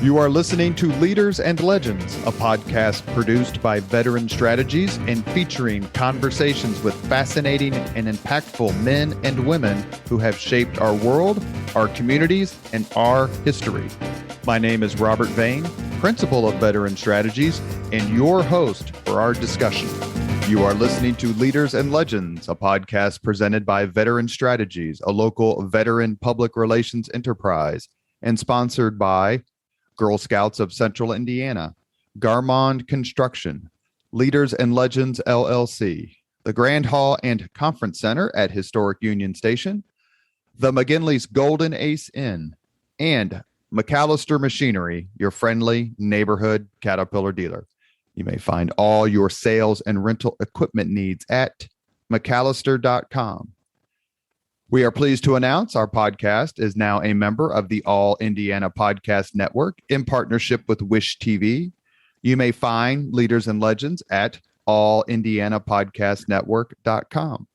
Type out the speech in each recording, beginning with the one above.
You are listening to Leaders and Legends, a podcast produced by Veteran Strategies and featuring conversations with fascinating and impactful men and women who have shaped our world, our communities, and our history. My name is Robert Vane, Principal of Veteran Strategies, and your host for our discussion. You are listening to Leaders and Legends, a podcast presented by Veteran Strategies, a local veteran public relations enterprise, and sponsored by Girl Scouts of Central Indiana, Garmond Construction, Leaders and Legends LLC, the Grand Hall and Conference Center at Historic Union Station, the McGinley's Golden Ace Inn, and McAllister Machinery, your friendly neighborhood Caterpillar dealer. You may find all your sales and rental equipment needs at McAllister.com. We are pleased to announce our podcast is now a member of the All Indiana Podcast Network in partnership with Wish TV. You may find Leaders and Legends at allindianapodcastnetwork.com.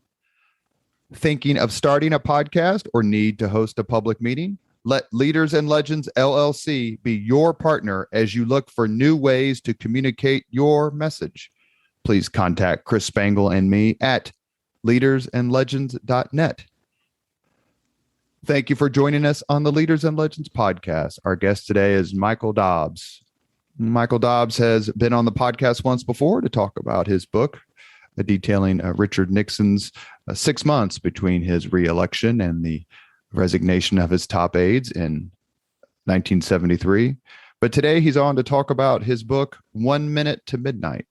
Thinking of starting a podcast or need to host a public meeting? Let Leaders and Legends LLC be your partner as you look for new ways to communicate your message. Please contact Chris Spangle and me at leadersandlegends.net. Thank you for joining us on the Leaders and Legends podcast. Our guest today is Michael Dobbs. Michael Dobbs has been on the podcast once before to talk about his book, detailing Richard Nixon's 6 months between his reelection and the resignation of his top aides in 1973. But today he's on to talk about his book, 1 Minute to Midnight.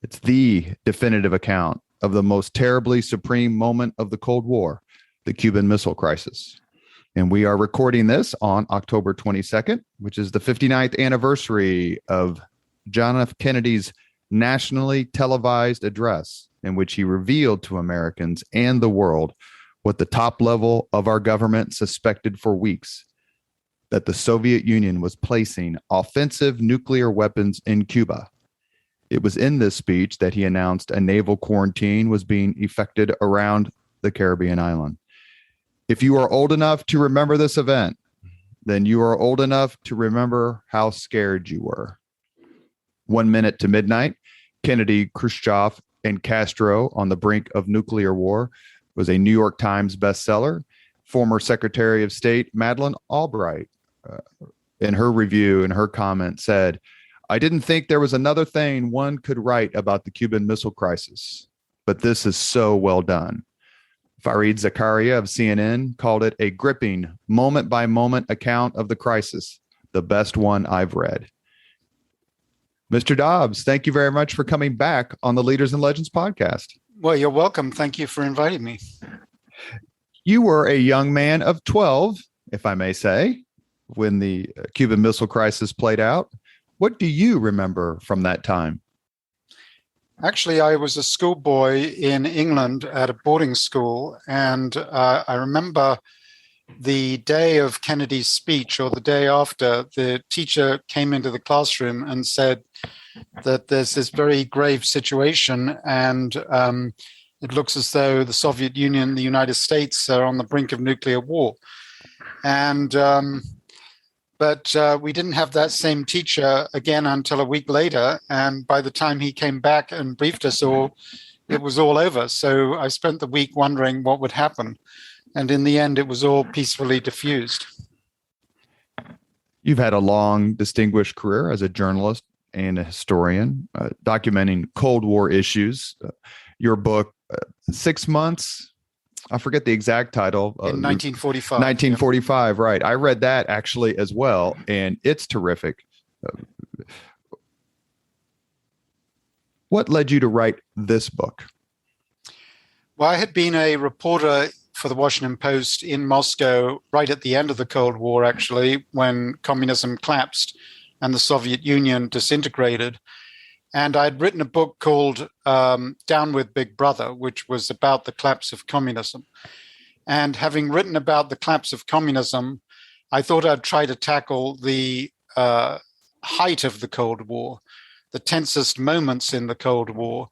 It's the definitive account of the most terribly supreme moment of the Cold War, the Cuban Missile Crisis. And we are recording this on October 22nd, which is the 59th anniversary of John F. Kennedy's nationally televised address, in which he revealed to Americans and the world what the top level of our government suspected for weeks, that the Soviet Union was placing offensive nuclear weapons in Cuba. It was in this speech that he announced a naval quarantine was being effected around the Caribbean island. If you are old enough to remember this event, then you are old enough to remember how scared you were. 1 Minute to Midnight, Kennedy, Khrushchev, and Castro on the brink of nuclear war was a New York Times bestseller. Former Secretary of State Madeleine Albright, in her review, in her comment, said, "I didn't think there was another thing one could write about the Cuban Missile Crisis, but this is so well done." Fareed Zakaria of CNN called it a gripping, moment-by-moment account of the crisis, the best one I've read. Mr. Dobbs, thank you very much for coming back on the Leaders and Legends podcast. Well, you're welcome. Thank you for inviting me. You were a young man of 12, if I may say, when the Cuban Missile Crisis played out. What do you remember from that time? Actually, I was a schoolboy in England at a boarding school, and I remember the day of Kennedy's speech, or the day after, the teacher came into the classroom and said that there's this very grave situation, and it looks as though the Soviet Union and the United States are on the brink of nuclear war. And But we didn't have that same teacher again until a week later. And by the time he came back and briefed us all, it was all over. So I spent the week wondering what would happen. And in the end, it was all peacefully diffused. You've had a long, distinguished career as a journalist and a historian, documenting Cold War issues. Your book, 6 months, I forget the exact title. In 1945. 1945, yeah. Right. I read that actually as well, and it's terrific. What led you to write this book? Well, I had been a reporter for the Washington Post in Moscow right at the end of the Cold War, actually, when communism collapsed and the Soviet Union disintegrated. And I'd written a book called Down with Big Brother, which was about the collapse of communism. And having written about the collapse of communism, I thought I'd try to tackle the height of the Cold War, the tensest moments in the Cold War,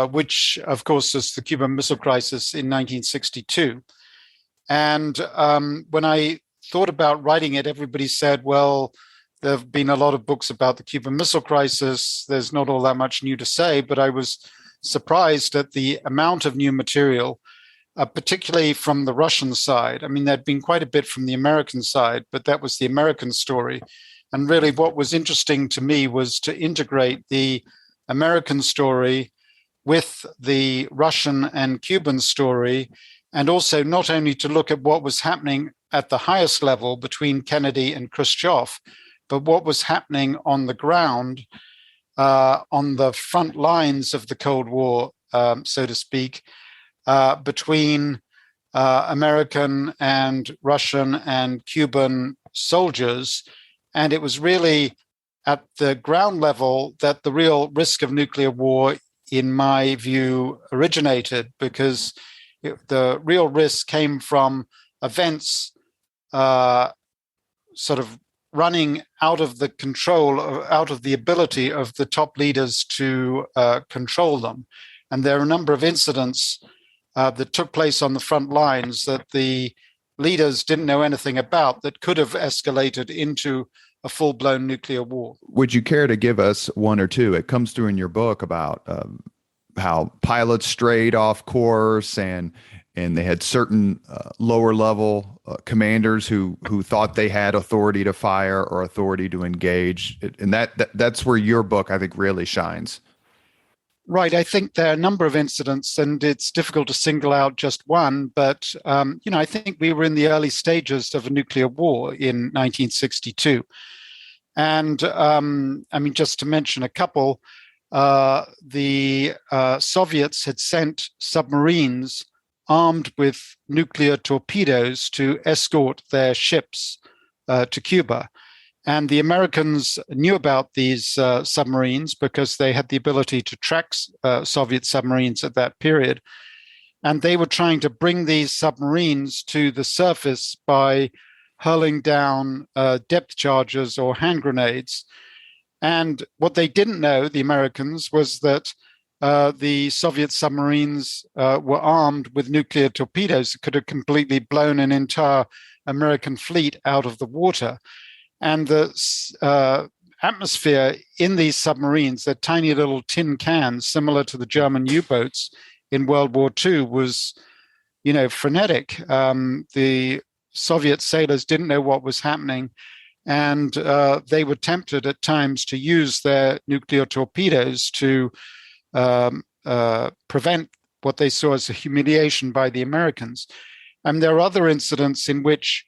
which, of course, is the Cuban Missile Crisis in 1962. And when I thought about writing it, everybody said, well, there have been a lot of books about the Cuban Missile Crisis. There's not all that much new to say, but I was surprised at the amount of new material, particularly from the Russian side. I mean, there'd been quite a bit from the American side, but that was the American story. And really what was interesting to me was to integrate the American story with the Russian and Cuban story, and also not only to look at what was happening at the highest level between Kennedy and Khrushchev, but what was happening on the ground, on the front lines of the Cold War, so to speak, between American and Russian and Cuban soldiers. And it was really at the ground level that the real risk of nuclear war, in my view, originated, because the real risk came from events sort of running out of the control, out of the ability of the top leaders to control them. And there are a number of incidents that took place on the front lines that the leaders didn't know anything about that could have escalated into a full-blown nuclear war. Would you care to give us one or two? It comes through in your book about how pilots strayed off course, and they had certain lower level commanders who thought they had authority to fire or authority to engage, and that's where your book, I think, really shines. Right. I think there are a number of incidents, and it's difficult to single out just one. But, I think we were in the early stages of a nuclear war in 1962. And, just to mention a couple, the Soviets had sent submarines armed with nuclear torpedoes to escort their ships to Cuba. And the Americans knew about these submarines because they had the ability to track Soviet submarines at that period. And they were trying to bring these submarines to the surface by hurling down depth charges or hand grenades. And what they didn't know, the Americans, was that the Soviet submarines were armed with nuclear torpedoes that could have completely blown an entire American fleet out of the water. And the atmosphere in these submarines, they're tiny little tin cans, similar to the German U-boats in World War II, was, frenetic. The Soviet sailors didn't know what was happening, and they were tempted at times to use their nuclear torpedoes to prevent what they saw as a humiliation by the Americans. And there are other incidents in which,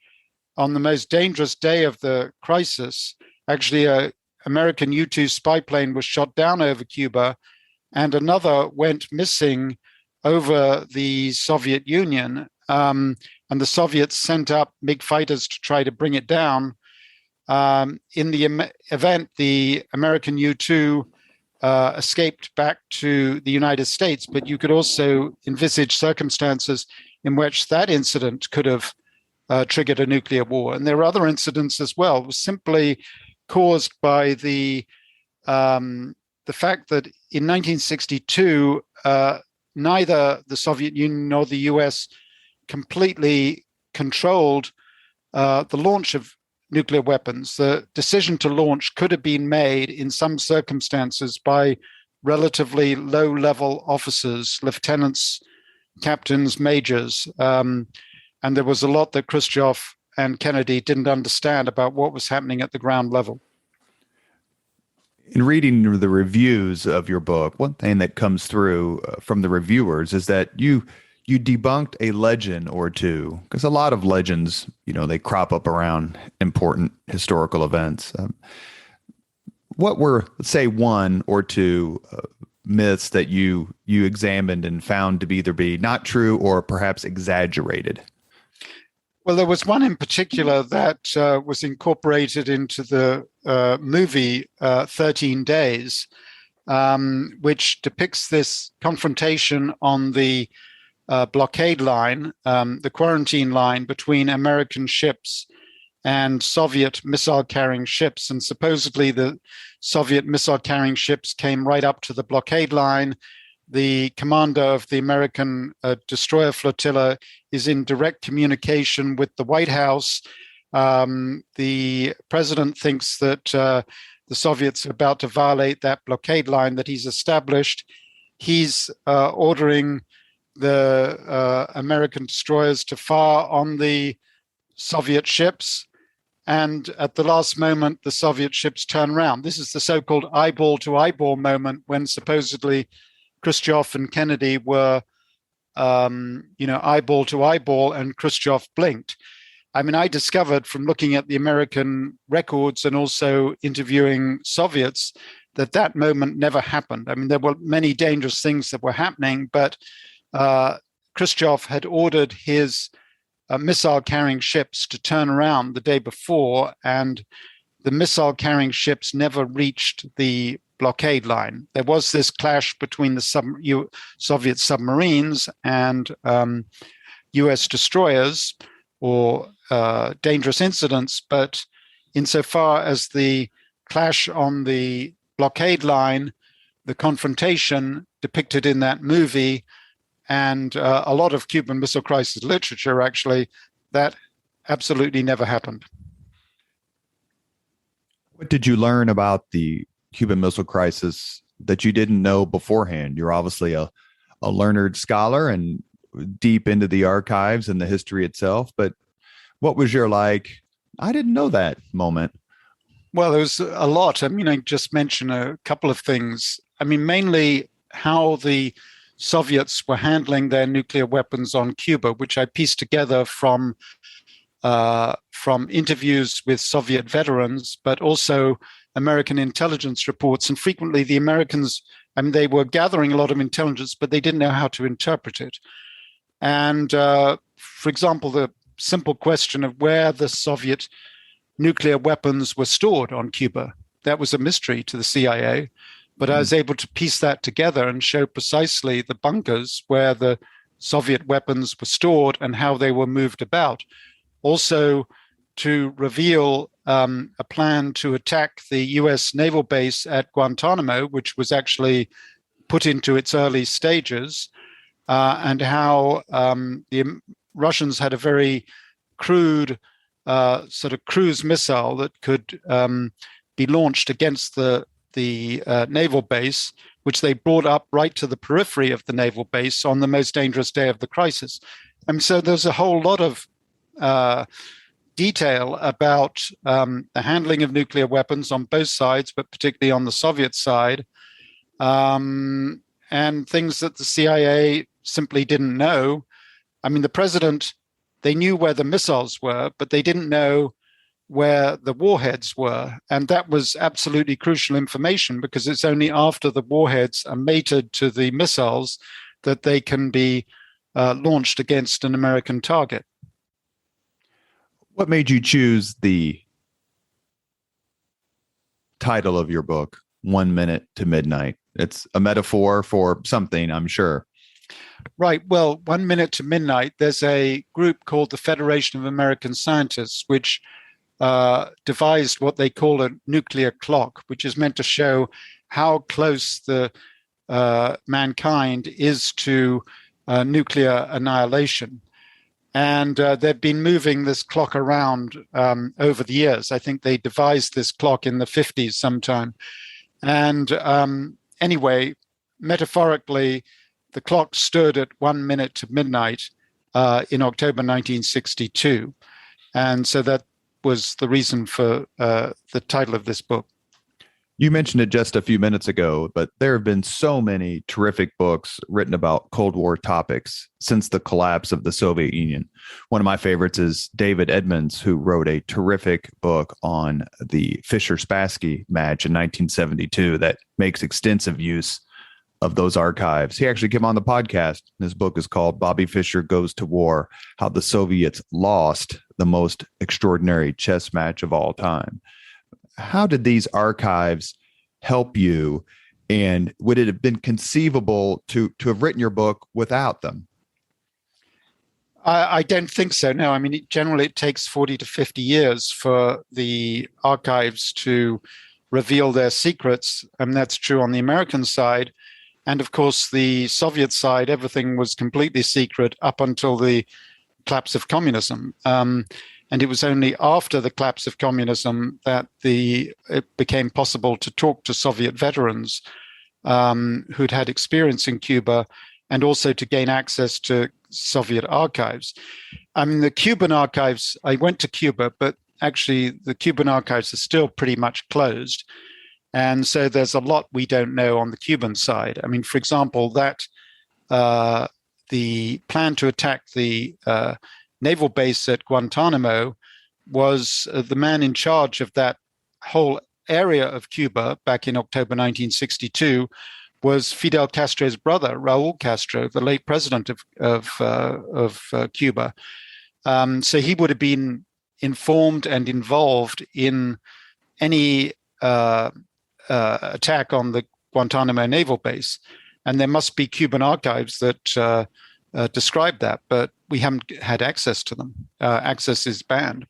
on the most dangerous day of the crisis, actually an American U-2 spy plane was shot down over Cuba, and another went missing over the Soviet Union. And the Soviets sent up MiG fighters to try to bring it down. In the event, the American U-2 escaped back to the United States, but you could also envisage circumstances in which that incident could have triggered a nuclear war. And there are other incidents as well. It was simply caused by the fact that in 1962, neither the Soviet Union nor the US completely controlled the launch of nuclear weapons. The decision to launch could have been made in some circumstances by relatively low-level officers, lieutenants, captains, majors. And there was a lot that Khrushchev and Kennedy didn't understand about what was happening at the ground level. In reading the reviews of your book, one thing that comes through from the reviewers is that you debunked a legend or two, because a lot of legends, they crop up around important historical events. What were, let's say, one or two myths that you examined and found to either be not true or perhaps exaggerated? Well, there was one in particular that was incorporated into the movie 13 Days, which depicts this confrontation on the blockade line, the quarantine line between American ships and Soviet missile-carrying ships. And supposedly the Soviet missile-carrying ships came right up to the blockade line. The commander of the American destroyer flotilla is in direct communication with the White House. The president thinks that the Soviets are about to violate that blockade line that he's established. He's ordering the American destroyers to fire on the Soviet ships. And at the last moment, the Soviet ships turn around. This is the so-called eyeball to eyeball moment when supposedly Khrushchev and Kennedy were, eyeball to eyeball, and Khrushchev blinked. I mean, I discovered from looking at the American records and also interviewing Soviets that moment never happened. I mean, there were many dangerous things that were happening, but Khrushchev had ordered his missile-carrying ships to turn around the day before, and the missile-carrying ships never reached the blockade line. There was this clash between the Soviet submarines and US destroyers, or dangerous incidents, but insofar as the clash on the blockade line, the confrontation depicted in that movie, and a lot of Cuban Missile Crisis literature, actually, that absolutely never happened. What did you learn about the Cuban Missile Crisis that you didn't know beforehand? You're obviously a learned scholar and deep into the archives and the history itself, but what was your I didn't know that moment? Well, there was a lot. I mean, I just mentioned a couple of things. I mean, mainly how the Soviets were handling their nuclear weapons on Cuba, which I pieced together from interviews with Soviet veterans, but also American intelligence reports. And frequently the Americans, I mean, they were gathering a lot of intelligence, but they didn't know how to interpret it. And for example, the simple question of where the Soviet nuclear weapons were stored on Cuba, that was a mystery to the CIA. But I was able to piece that together and show precisely the bunkers where the Soviet weapons were stored and how they were moved about. Also, to reveal a plan to attack the US naval base at Guantanamo, which was actually put into its early stages, and how the Russians had a very crude sort of cruise missile that could be launched against the naval base, which they brought up right to the periphery of the naval base on the most dangerous day of the crisis. And so there's a whole lot of detail about the handling of nuclear weapons on both sides, but particularly on the Soviet side, and things that the CIA simply didn't know. I mean, the president, they knew where the missiles were, but they didn't know where the warheads were. And that was absolutely crucial information, because it's only after the warheads are mated to the missiles that they can be launched against an American target. What made you choose the title of your book, 1 Minute to Midnight? It's a metaphor for something, I'm sure. Right. Well, 1 Minute to Midnight, there's a group called the Federation of American Scientists, which devised what they call a nuclear clock, which is meant to show how close the mankind is to nuclear annihilation. And they've been moving this clock around over the years. I think they devised this clock in the 50s sometime. And anyway, metaphorically, the clock stood at 1 minute to midnight in October 1962. And so that was the reason for the title of this book. You mentioned it just a few minutes ago, but there have been so many terrific books written about Cold War topics since the collapse of the Soviet Union. One of my favorites is David Edmonds, who wrote a terrific book on the Fisher-Spassky match in 1972 that makes extensive use of those archives. He actually came on the podcast. His book is called Bobby Fischer Goes to War: How the Soviets Lost the Most Extraordinary Chess Match of All Time. How did these archives help you? And would it have been conceivable to have written your book without them? I don't think so. No, I mean, generally it takes 40 to 50 years for the archives to reveal their secrets. And that's true on the American side. And of course, the Soviet side, everything was completely secret up until the collapse of communism. And it was only after the collapse of communism that it became possible to talk to Soviet veterans who'd had experience in Cuba, and also to gain access to Soviet archives. I mean, the Cuban archives, I went to Cuba, but actually the Cuban archives are still pretty much closed. And so there's a lot we don't know on the Cuban side. I mean, for example, that the plan to attack the naval base at Guantanamo was the man in charge of that whole area of Cuba back in October 1962 was Fidel Castro's brother, Raul Castro, the late president of Cuba. So he would have been informed and involved in any attack on the Guantanamo naval base. And there must be Cuban archives that describe that, but we haven't had access to them. Access is banned.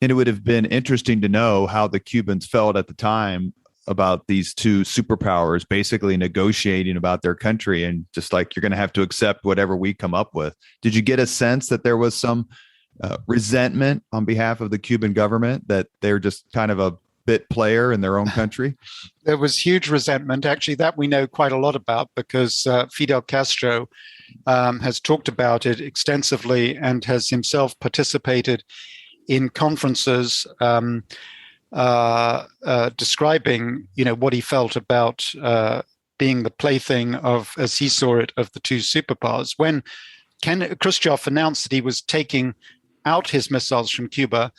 And it would have been interesting to know how the Cubans felt at the time about these two superpowers basically negotiating about their country, and just like, you're going to have to accept whatever we come up with. Did you get a sense that there was some resentment on behalf of the Cuban government, that they're just kind of a bit player in their own country? There was huge resentment. Actually, that we know quite a lot about, because Fidel Castro has talked about it extensively and has himself participated in conferences describing, what he felt about being the plaything of, as he saw it, of the two superpowers. When Khrushchev announced that he was taking out his missiles from Cuba,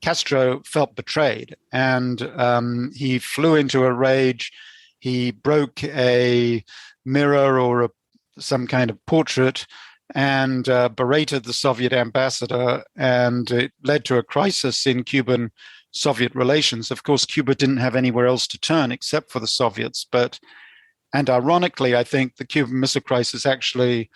Castro felt betrayed, and he flew into a rage. He broke a mirror or some kind of portrait and berated the Soviet ambassador, and it led to a crisis in Cuban-Soviet relations. Of course, Cuba didn't have anywhere else to turn except for the Soviets, and ironically, I think the Cuban Missile Crisis actually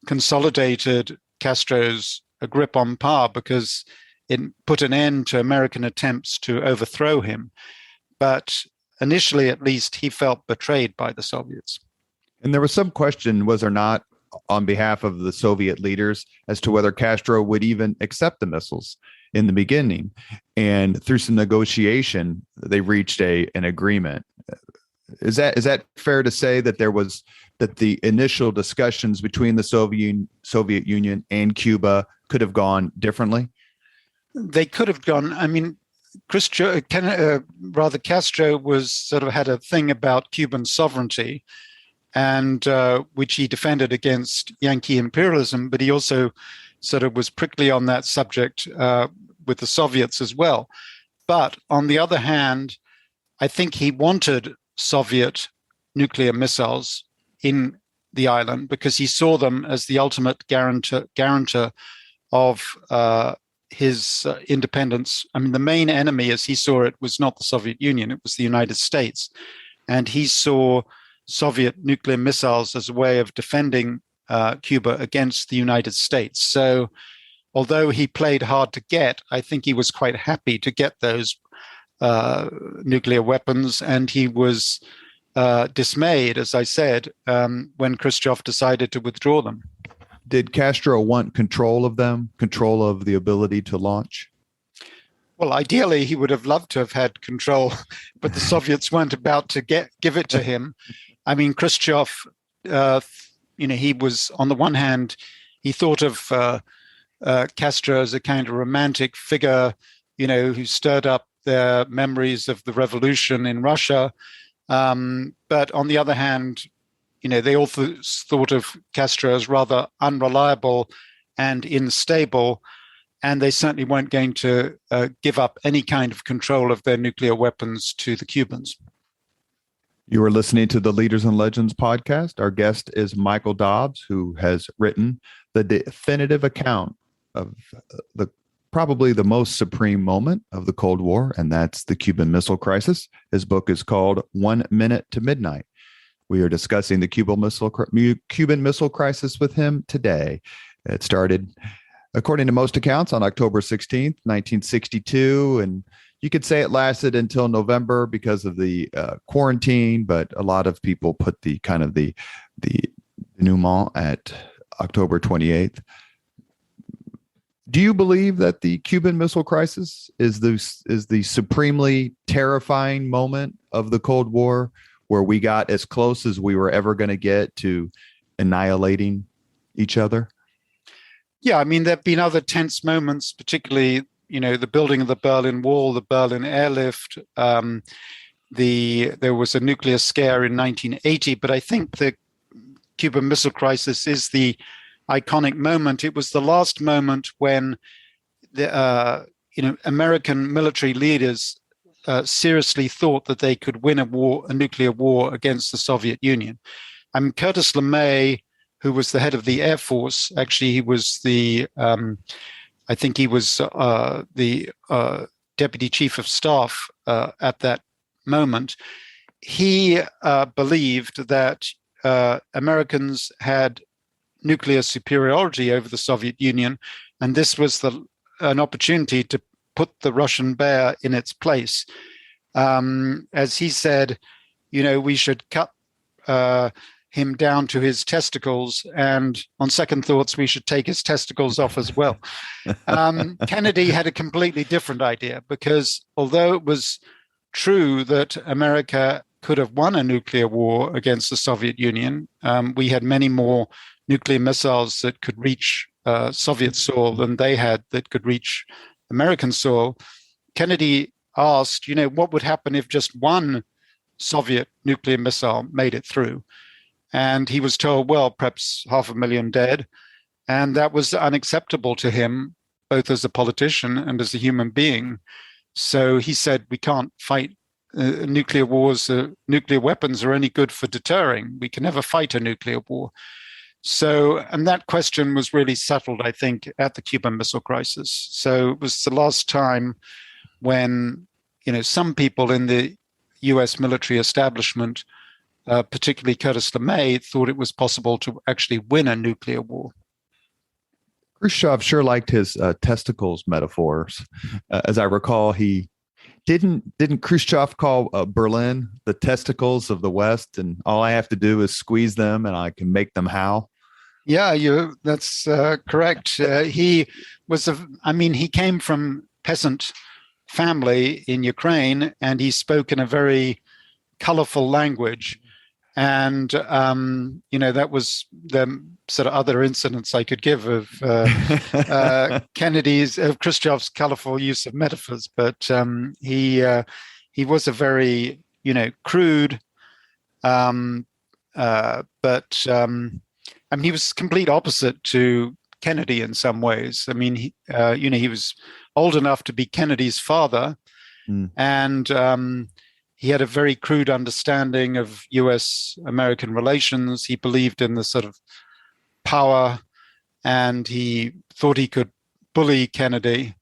consolidated Castro's grip on power, because it put an end to American attempts to overthrow him. But initially, at least, he felt betrayed by the Soviets. And there was some question, was there not, on behalf of the Soviet leaders, as to whether Castro would even accept the missiles in the beginning. And through some negotiation, they reached an agreement. Is that fair to say that that the initial discussions between the Soviet Union and Cuba could have gone differently? They could have gone. I mean, Castro was sort of had a thing about Cuban sovereignty, and which he defended against Yankee imperialism, but he also sort of was prickly on that subject with the Soviets as well. But on the other hand, I think he wanted Soviet nuclear missiles in the island because he saw them as the ultimate guarantor of his independence. I mean, the main enemy, as he saw it, was not the Soviet Union, it was the United States. And he saw Soviet nuclear missiles as a way of defending Cuba against the United States. So although he played hard to get, I think he was quite happy to get those nuclear weapons. And he was dismayed, as I said, when Khrushchev decided to withdraw them. Did Castro want control of them, control of the ability to launch? Well, ideally, he would have loved to have had control, but the Soviets weren't about to give it to him. I mean, Khrushchev, he was, on the one hand, he thought of Castro as a kind of romantic figure, who stirred up their memories of the revolution in Russia. But on the other hand, they all thought of Castro as rather unreliable and unstable, and they certainly weren't going to give up any kind of control of their nuclear weapons to the Cubans. You are listening to the Leaders and Legends podcast. Our guest is Michael Dobbs, who has written the definitive account of probably the most supreme moment of the Cold War, and that's the Cuban Missile Crisis. His book is called 1 Minute to Midnight. We are discussing the Cuban Missile Crisis with him today. It started, according to most accounts, on October 16th, 1962, and you could say it lasted until November because of the quarantine, but a lot of people put the denouement at October 28th. Do you believe that the Cuban Missile Crisis is the supremely terrifying moment of the Cold War, where we got as close as we were ever going to get to annihilating each other? Yeah, I mean, there have been other tense moments, particularly, the building of the Berlin Wall, the Berlin airlift. There was a nuclear scare in 1980, but I think the Cuban Missile Crisis is the iconic moment. It was the last moment when the American military leaders seriously thought that they could win a nuclear war against the Soviet Union. I mean, Curtis LeMay, who was the head of the Air Force, actually he was the deputy chief of staff at that moment. He believed that Americans had nuclear superiority over the Soviet Union, and this was an opportunity to put the Russian bear in its place. As he said, we should cut him down to his testicles, and on second thoughts, we should take his testicles off as well. Kennedy had a completely different idea, because although it was true that America could have won a nuclear war against the Soviet Union, we had many more nuclear missiles that could reach Soviet soil than they had that could reach American soil. Kennedy asked, what would happen if just one Soviet nuclear missile made it through? And he was told, well, perhaps 500,000 dead. And that was unacceptable to him, both as a politician and as a human being. So he said, we can't fight nuclear wars. Nuclear weapons are only good for deterring. We can never fight a nuclear war. So, and that question was really settled, I think, at the Cuban Missile Crisis. So it was the last time when, some people in the US military establishment, particularly Curtis LeMay, thought it was possible to actually win a nuclear war. Khrushchev sure liked his testicles metaphors. As I recall, he didn't Khrushchev call Berlin the testicles of the West, and all I have to do is squeeze them and I can make them howl? Yeah, that's correct. He came from peasant family in Ukraine, and he spoke in a very colorful language. And, that was the sort of other incidents I could give of Khrushchev's colorful use of metaphors. But he was a very, crude, he was complete opposite to Kennedy in some ways. I mean, he was old enough to be Kennedy's father, and he had a very crude understanding of US-American relations. He believed in the sort of power, and he thought he could bully Kennedy.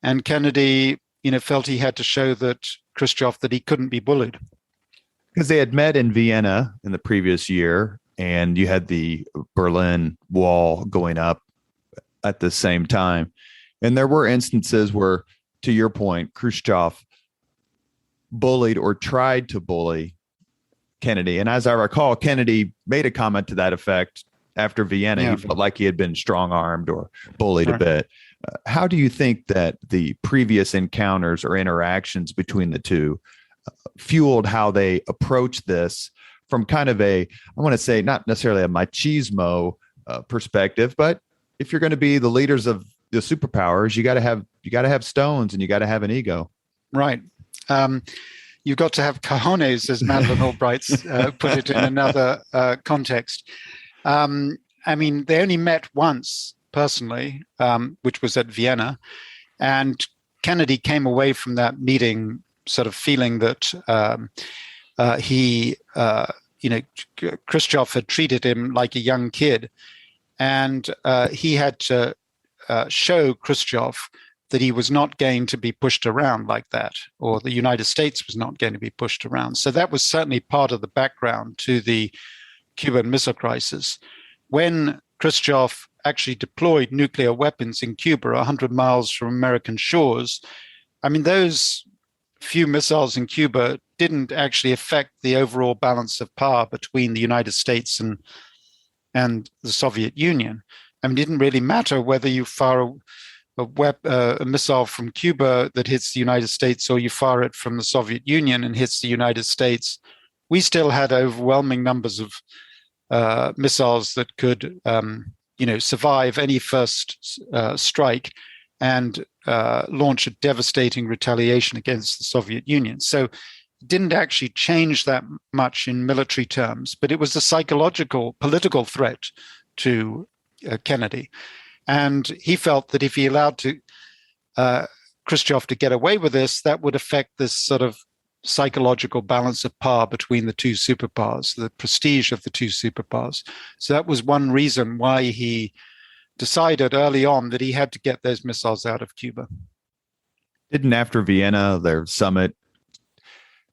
And Kennedy, felt he had to show Khrushchev that he couldn't be bullied. Because they had met in Vienna in the previous year, and you had the Berlin Wall going up at the same time. And there were instances where, to your point, Khrushchev bullied or tried to bully Kennedy. And as I recall, Kennedy made a comment to that effect after Vienna. Yeah. He felt like he had been strong-armed or bullied a bit. How do you think that the previous encounters or interactions between the two fueled how they approached this from kind of I want to say, not necessarily a machismo perspective, but if you're going to be the leaders of the superpowers, you got to have stones and you got to have an ego. Right. You've got to have cojones, as Madeleine Albright put it in another context. They only met once personally, which was at Vienna, and Kennedy came away from that meeting sort of feeling that Khrushchev had treated him like a young kid, and he had to show Khrushchev that he was not going to be pushed around like that, or the United States was not going to be pushed around. So that was certainly part of the background to the Cuban Missile Crisis. When Khrushchev actually deployed nuclear weapons in Cuba 100 miles from American shores, those few missiles in Cuba didn't actually affect the overall balance of power between the United States and the Soviet Union. It didn't really matter whether you fire a missile from Cuba that hits the United States, or you fire it from the Soviet Union and hits the United States, we still had overwhelming numbers of missiles that could, survive any first strike and launch a devastating retaliation against the Soviet Union. So it didn't actually change that much in military terms, but it was a psychological, political threat to Kennedy. And he felt that if he allowed Khrushchev to get away with this, that would affect this sort of psychological balance of power between the two superpowers, the prestige of the two superpowers. So that was one reason why he decided early on that he had to get those missiles out of Cuba. Didn't after Vienna, their summit,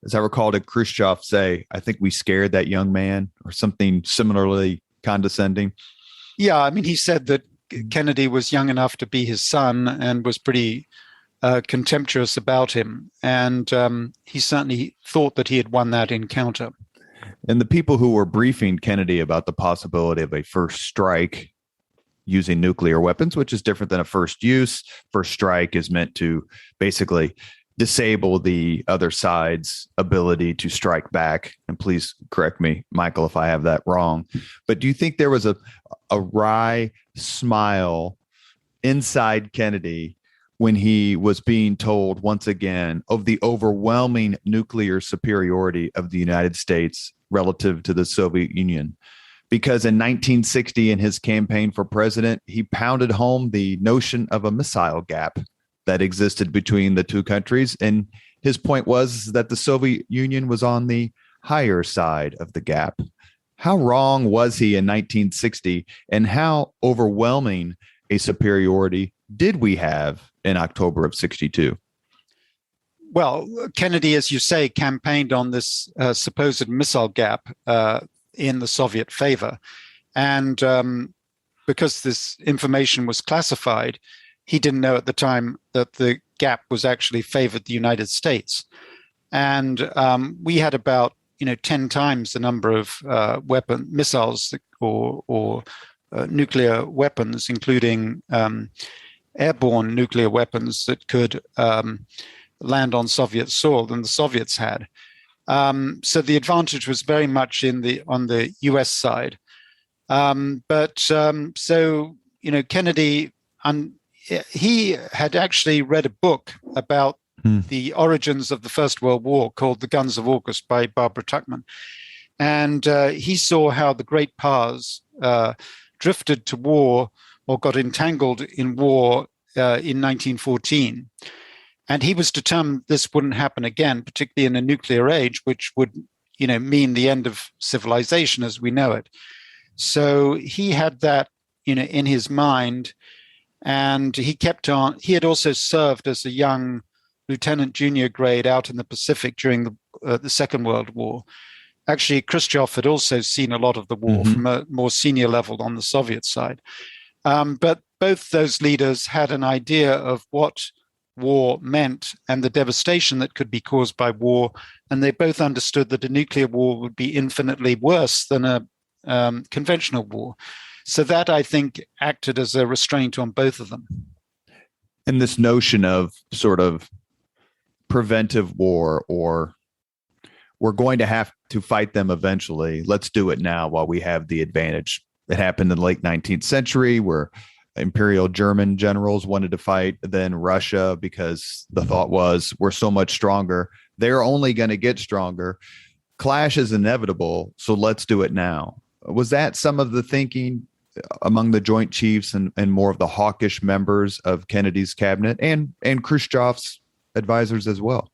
as I recall, did Khrushchev say, "I think we scared that young man," or something similarly condescending? Yeah, I mean, he said that Kennedy was young enough to be his son and was pretty contemptuous about him. And he certainly thought that he had won that encounter. And the people who were briefing Kennedy about the possibility of a first strike using nuclear weapons, which is different than a first use. First strike is meant to basically disable the other side's ability to strike back. And please correct me, Michael, if I have that wrong. But do you think there was a wry smile inside Kennedy when he was being told once again of the overwhelming nuclear superiority of the United States relative to the Soviet Union? Because in 1960, in his campaign for president, he pounded home the notion of a missile gap that existed between the two countries. And his point was that the Soviet Union was on the higher side of the gap. How wrong was he in 1960, and how overwhelming a superiority did we have in October of 62? Well, Kennedy, as you say, campaigned on this supposed missile gap in the Soviet favor. And because this information was classified, he didn't know at the time that the gap was actually favored the United States. And we had about 10 times the number of missiles or nuclear weapons, including airborne nuclear weapons that could land on Soviet soil than the Soviets had. So the advantage was very much on the US side. Kennedy, he had actually read a book about the origins of the First World War called The Guns of August by Barbara Tuchman. And he saw how the great powers drifted to war or got entangled in war in 1914. And he was determined this wouldn't happen again, particularly in a nuclear age, which would, mean the end of civilization as we know it. So he had that, in his mind, and he kept on. He had also served as a young lieutenant junior grade out in the Pacific during the Second World War. Actually, Khrushchev had also seen a lot of the war from a more senior level on the Soviet side. But both those leaders had an idea of what war meant and the devastation that could be caused by war. And they both understood that a nuclear war would be infinitely worse than a conventional war. So that, I think, acted as a restraint on both of them. And this notion of sort of preventive war, or we're going to have to fight them eventually. Let's do it now while we have the advantage. It happened in the late 19th century where Imperial German generals wanted to fight then Russia because the thought was we're so much stronger. They're only going to get stronger. Clash is inevitable, so let's do it now. Was that some of the thinking among the Joint Chiefs and more of the hawkish members of Kennedy's cabinet and Khrushchev's advisors as well?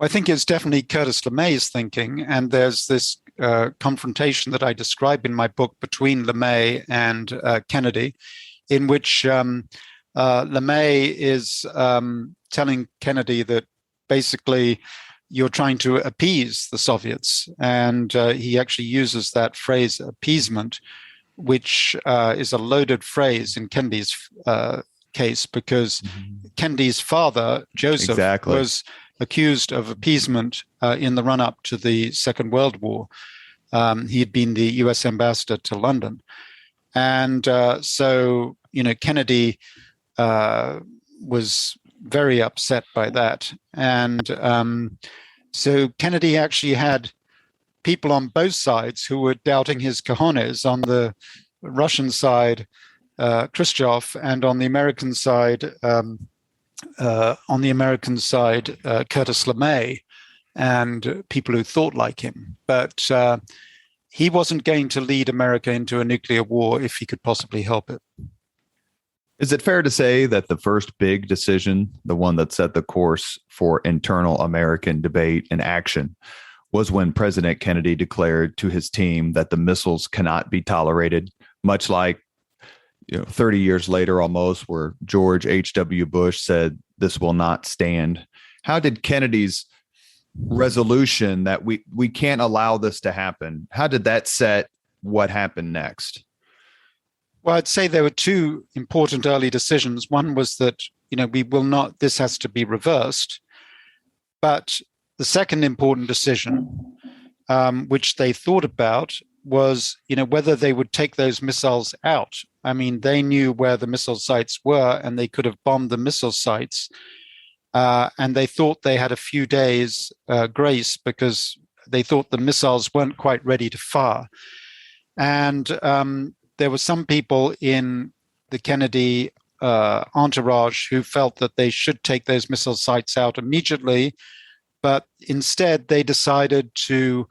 I think it's definitely Curtis LeMay's thinking. And there's this confrontation that I describe in my book between LeMay and Kennedy, in which LeMay is telling Kennedy that basically you're trying to appease the Soviets. And he actually uses that phrase, appeasement, which is a loaded phrase in Kennedy's case, because Kennedy's father, Joseph, was accused of appeasement in the run-up to the Second World War. He had been the US ambassador to London. And so, Kennedy was very upset by that. And so Kennedy actually had people on both sides who were doubting his cojones. On the Russian side, Khrushchev, and on the American side, Curtis LeMay, and people who thought like him. But he wasn't going to lead America into a nuclear war if he could possibly help it. Is it fair to say that the first big decision, the one that set the course for internal American debate and action, was when President Kennedy declared to his team that the missiles cannot be tolerated, much like 30 years later almost, where George H.W. Bush said this will not stand? How did Kennedy's resolution that we can't allow this to happen, how did that set what happened next? Well, I'd say there were two important early decisions. One was that, we will not, this has to be reversed. But the second important decision, which they thought about, was, whether they would take those missiles out. I mean, they knew where the missile sites were, and they could have bombed the missile sites. And they thought they had a few days grace because they thought the missiles weren't quite ready to fire. And there were some people in the Kennedy entourage who felt that they should take those missile sites out immediately, but instead they decided to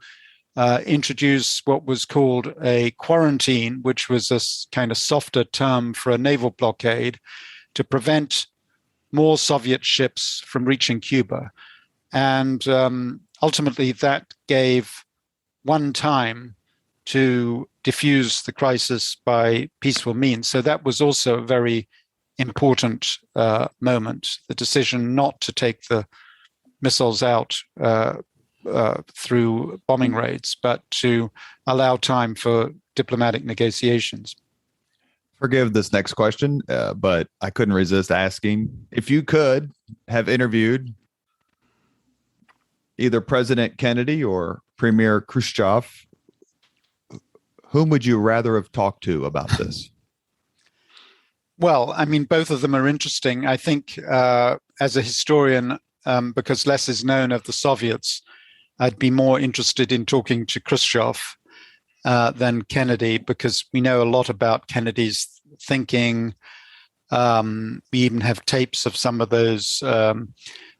introduce what was called a quarantine, which was a kind of softer term for a naval blockade, to prevent more Soviet ships from reaching Cuba. And ultimately that gave one time to diffuse the crisis by peaceful means. So that was also a very important moment, the decision not to take the missiles out through bombing raids, but to allow time for diplomatic negotiations. Forgive this next question, but I couldn't resist asking, if you could have interviewed either President Kennedy or Premier Khrushchev, whom would you rather have talked to about this? Well, I mean, both of them are interesting. I think as a historian, because less is known of the Soviets, I'd be more interested in talking to Khrushchev than Kennedy, because we know a lot about Kennedy's thinking. We even have tapes of some of those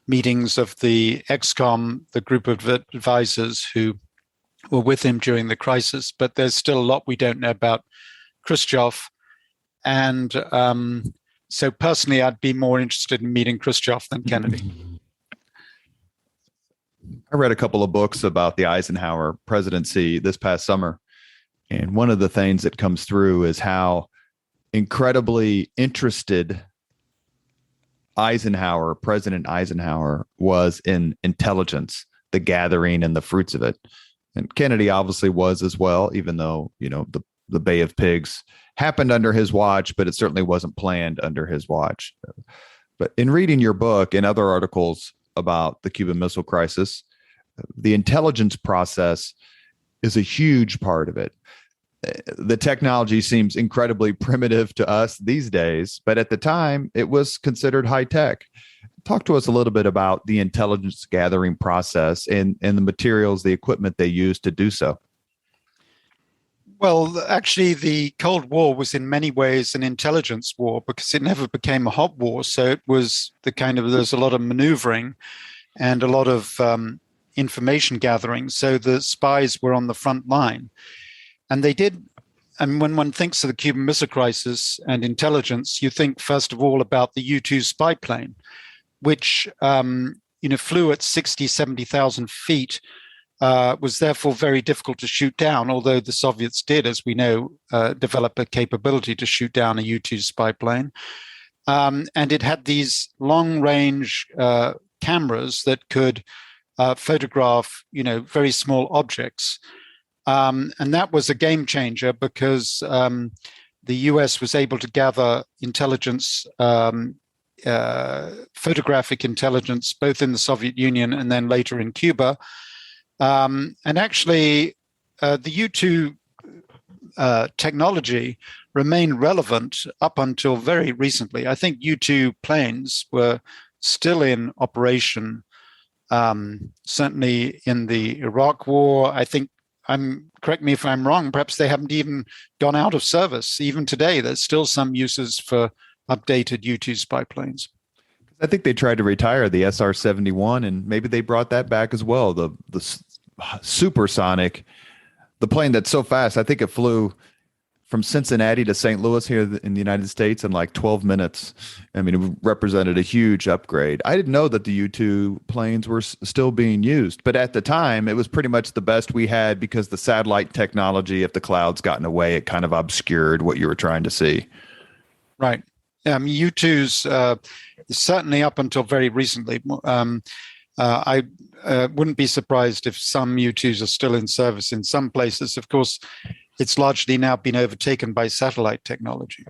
meetings of the ExCom, the group of advisors who were with him during the crisis. But there's still a lot we don't know about Khrushchev. And so personally, I'd be more interested in meeting Khrushchev than Kennedy. I read a couple of books about the Eisenhower presidency this past summer. And one of the things that comes through is how incredibly interested President Eisenhower was in intelligence, the gathering and the fruits of it. And Kennedy obviously was as well, even though, the Bay of Pigs happened under his watch, but it certainly wasn't planned under his watch. But in reading your book and other articles about the Cuban Missile Crisis, the intelligence process is a huge part of it. The technology seems incredibly primitive to us these days, but at the time it was considered high tech. Talk to us a little bit about the intelligence gathering process and the materials, the equipment they used to do so. Well, actually, the Cold War was in many ways an intelligence war because it never became a hot war. So it was there's a lot of maneuvering and a lot of information gathering. So the spies were on the front line. And they did, when one thinks of the Cuban Missile Crisis and intelligence, you think, first of all, about the U-2 spy plane, which flew at 60, 70,000 feet, was therefore very difficult to shoot down, although the Soviets did, as we know, develop a capability to shoot down a U-2 spy plane. And it had these long-range cameras that could photograph, very small objects. And that was a game changer because the US was able to gather intelligence, photographic intelligence, both in the Soviet Union and then later in Cuba. And actually, the U-2 technology remained relevant up until very recently. I think U-2 planes were still in operation, certainly in the Iraq War. I think, correct me if I'm wrong, perhaps they haven't even gone out of service. Even today, there's still some uses for updated U-2 spy planes. I think they tried to retire the SR-71, and maybe they brought that back as well. The supersonic, the plane that's so fast, I think it flew from Cincinnati to St. Louis here in the United States in like 12 minutes. I mean, it represented a huge upgrade. I didn't know that the U-2 planes were still being used, but at the time, it was pretty much the best we had because the satellite technology, if the clouds got in the way, it kind of obscured what you were trying to see. Right. U-2s, certainly up until very recently, I wouldn't be surprised if some U-2s are still in service in some places. Of course, it's largely now been overtaken by satellite technology.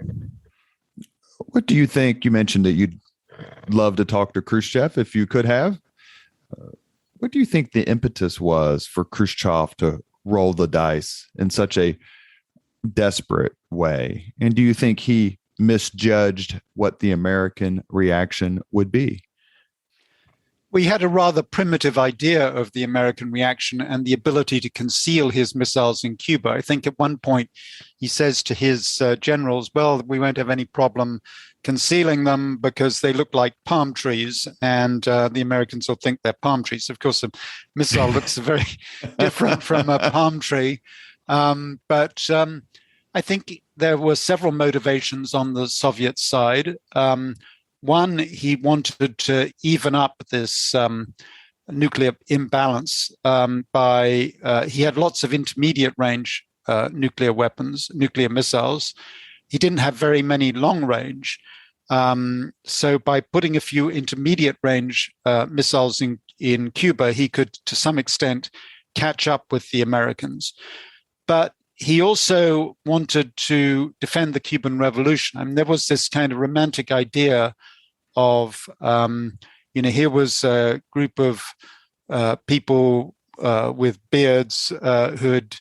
What do you think? You mentioned that you'd love to talk to Khrushchev if you could have. What do you think the impetus was for Khrushchev to roll the dice in such a desperate way? And do you think he misjudged what the American reaction would be? We had a rather primitive idea of the American reaction and the ability to conceal his missiles in Cuba. I think at one point he says to his generals, well, we won't have any problem concealing them because they look like palm trees, and the Americans will think they're palm trees. Of course, a missile looks very different from a palm tree. But I think there were several motivations on the Soviet side. One, he wanted to even up this nuclear imbalance by he had lots of intermediate range nuclear weapons, nuclear missiles. He didn't have very many long range. So by putting a few intermediate range missiles in Cuba, he could, to some extent, catch up with the Americans. But he also wanted to defend the Cuban Revolution. I mean, there was this kind of romantic idea of, here was a group of people with beards who had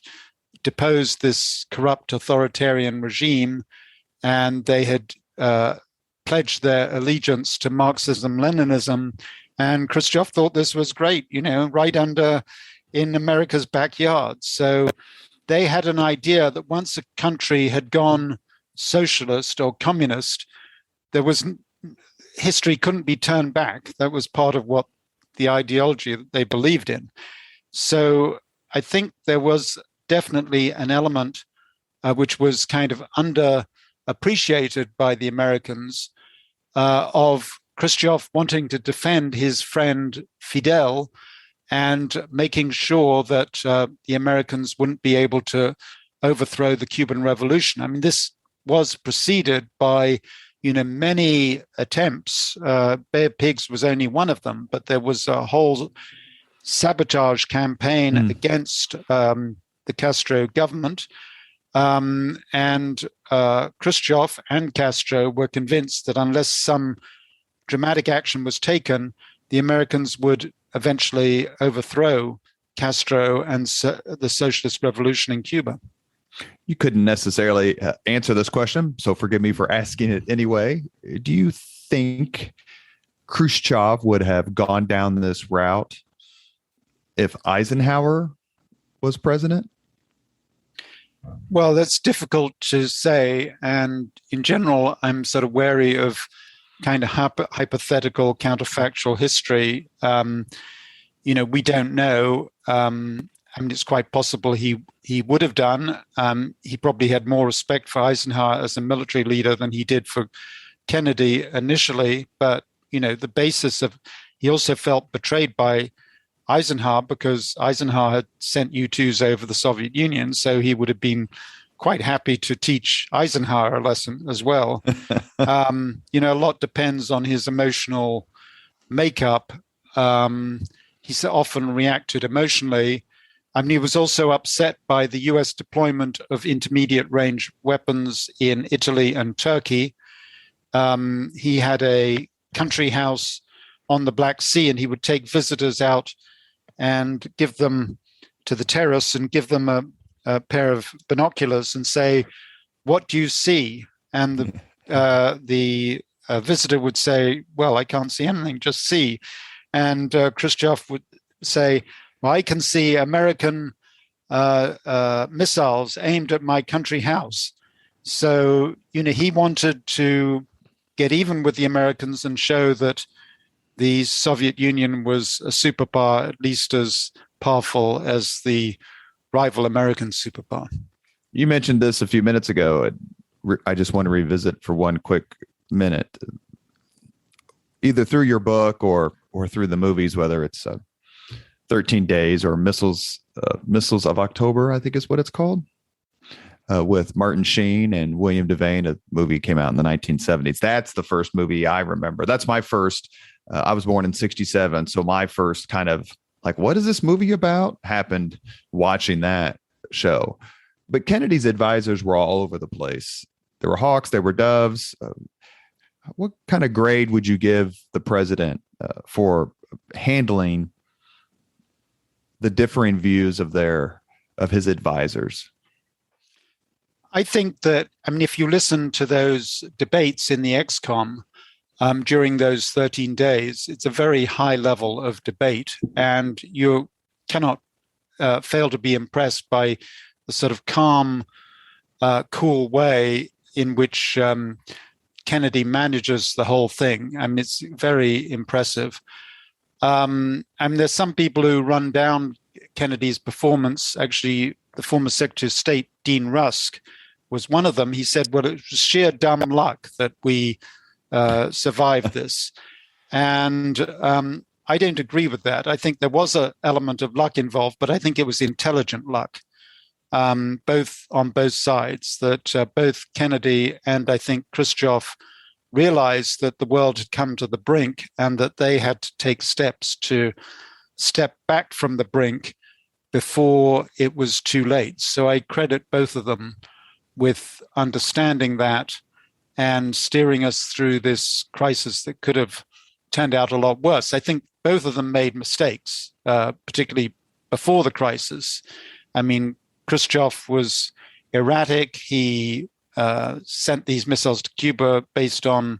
deposed this corrupt authoritarian regime, and they had pledged their allegiance to Marxism-Leninism. And Khrushchev thought this was great, right in America's backyard. So they had an idea that once a country had gone socialist or communist, history couldn't be turned back. That was part of what the ideology that they believed in. So I think there was definitely an element which was kind of underappreciated by the Americans of Khrushchev wanting to defend his friend Fidel and making sure that the Americans wouldn't be able to overthrow the Cuban Revolution. I mean, this was preceded by many attempts. Bay of Pigs was only one of them, but there was a whole sabotage campaign against the Castro government. And Khrushchev and Castro were convinced that unless some dramatic action was taken, the Americans would eventually overthrow Castro and the socialist revolution in Cuba. You couldn't necessarily answer this question, so forgive me for asking it anyway. Do you think Khrushchev would have gone down this route if Eisenhower was president? Well, that's difficult to say. And in general, I'm sort of wary of kind of hypothetical counterfactual history. We don't know. I mean, it's quite possible he would have done. He probably had more respect for Eisenhower as a military leader than he did for Kennedy initially. But, the basis of, he also felt betrayed by Eisenhower because Eisenhower had sent U-2s over the Soviet Union. So he would have been quite happy to teach Eisenhower a lesson as well. A lot depends on his emotional makeup. He's often reacted emotionally. I mean, he was also upset by the US deployment of intermediate range weapons in Italy and Turkey. He had a country house on the Black Sea, and he would take visitors out and give them to the terrace and give them a pair of binoculars and say, what do you see? And the visitor would say, well, I can't see anything, just see. And Khrushchev would say, well, I can see American missiles aimed at my country house. So, he wanted to get even with the Americans and show that the Soviet Union was a superpower, at least as powerful as the rival American superpower. You mentioned this a few minutes ago. I just want to revisit for one quick minute, either through your book or through the movies, whether it's 13 Days or Missiles of October, I think is what it's called, with Martin Sheen and William Devane. A movie came out in the 1970s. That's the first movie I remember. That's my first. I was born in 1967. So my first kind of like, what is this movie about? Happened watching that show. But Kennedy's advisors were all over the place. There were hawks, there were doves. What kind of grade would you give the president for handling the differing views of his advisors? I think that, if you listen to those debates in the XCOM during those 13 days, it's a very high level of debate, and you cannot fail to be impressed by the sort of calm, cool way in which Kennedy manages the whole thing. It's very impressive. There's some people who run down Kennedy's performance. Actually, the former Secretary of State, Dean Rusk, was one of them. He said, well, it was sheer dumb luck that we survived this. And I don't agree with that. I think there was an element of luck involved, but I think it was intelligent luck, both on both sides, that both Kennedy and I think Khrushchev realized that the world had come to the brink and that they had to take steps to step back from the brink before it was too late. So I credit both of them with understanding that and steering us through this crisis that could have turned out a lot worse. I think both of them made mistakes, particularly before the crisis. Khrushchev was erratic. He sent these missiles to Cuba based on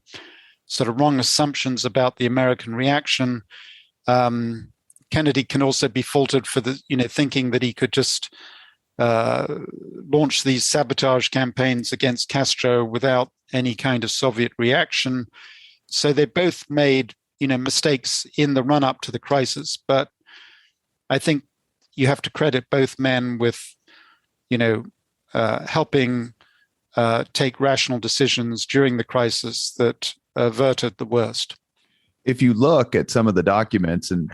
sort of wrong assumptions about the American reaction. Kennedy can also be faulted for thinking that he could just launch these sabotage campaigns against Castro without any kind of Soviet reaction. So they both made, mistakes in the run up to the crisis. But I think you have to credit both men with, helping take rational decisions during the crisis that averted the worst. If you look at some of the documents, and